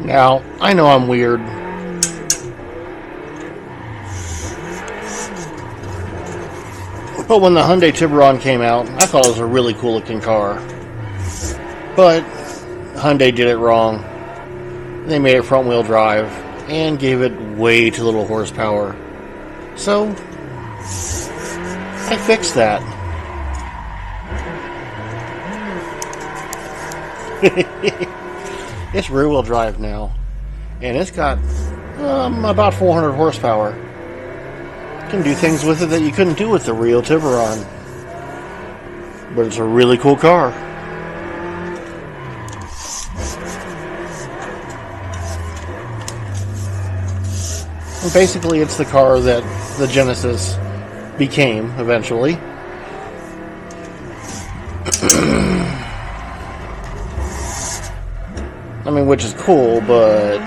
Now, I know I'm weird, but when the Hyundai Tiburon came out, I thought it was a really cool looking car. But Hyundai did it wrong. They made it front wheel drive and gave it way too little horsepower. So, I fixed that. It's rear wheel drive now, and it's got about 400 horsepower. You can do things with it that you couldn't do with the real Tiburon, but it's a really cool car. And basically, it's the car that the Genesis became eventually. I mean, which is cool, but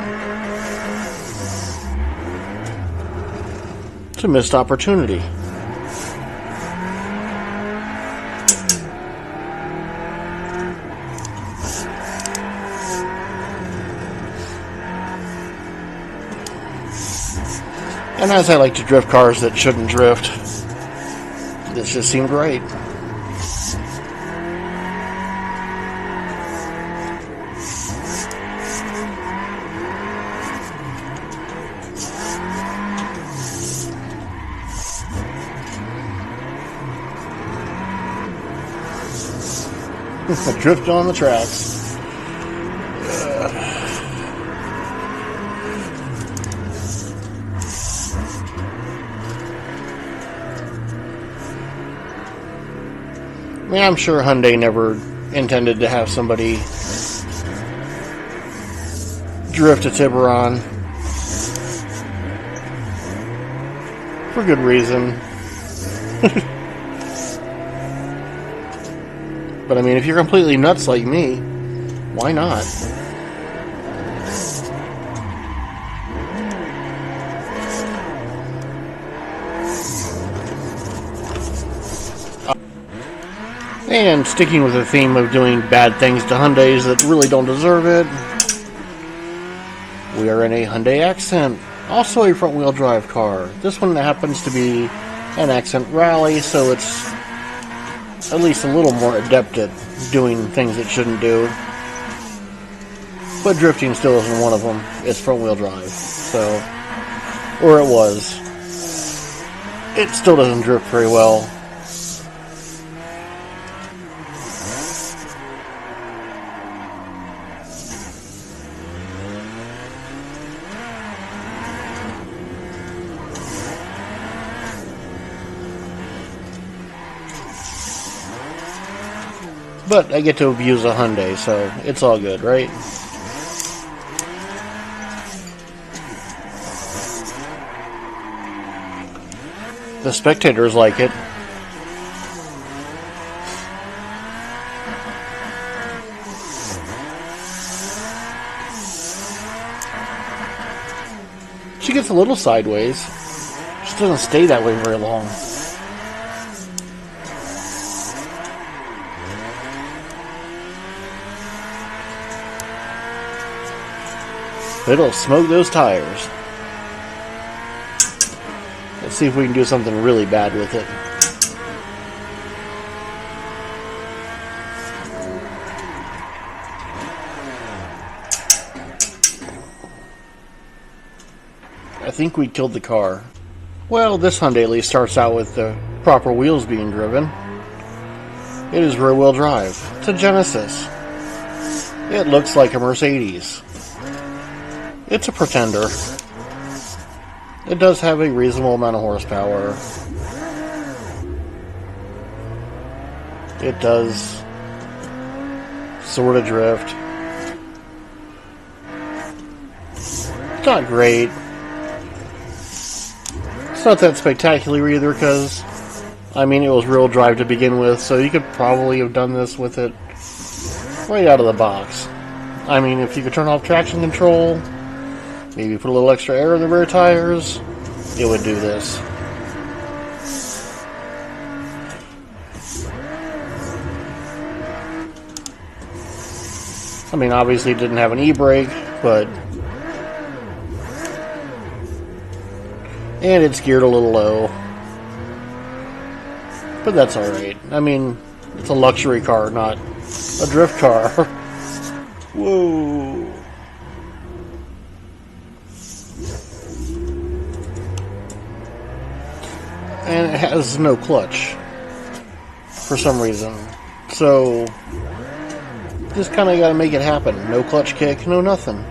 it's a missed opportunity. And as I like to drift cars that shouldn't drift, this just seemed right. Drift on the tracks. I mean, I'm sure Hyundai never intended to have somebody drift a Tiburon for good reason. But I mean, if you're completely nuts like me, why not? And sticking with the theme of doing bad things to Hyundais that really don't deserve it, we are in a Hyundai Accent, also a front-wheel drive car. This one happens to be an Accent Rally, so it's at least a little more adept at doing things it shouldn't do. But drifting still isn't one of them. It's front-wheel drive, so, or it was. It still doesn't drift very well. But I get to abuse a Hyundai, so it's all good, right? The spectators like it. She gets a little sideways. She doesn't stay that way very long. It'll smoke those tires. Let's see if we can do something really bad with it. I think we killed the car. Well, this Hyundai at least starts out with the proper wheels being driven. It is rear-wheel drive. It's a Genesis. It looks like a Mercedes. It's a pretender. It does have a reasonable amount of horsepower. It does sort of drift. It's not great. It's not that spectacular either because, I mean, it was rear-wheel drive to begin with, so you could probably have done this with it right out of the box. I mean, if you could turn off traction control, maybe put a little extra air in the rear tires, it would do this. I mean, obviously it didn't have an e-brake, but and it's geared a little low, but that's all right. I mean, it's a luxury car, not a drift car. Whoa. And it has no clutch for some reason. So, just kind of got to make it happen. No clutch kick, no nothing.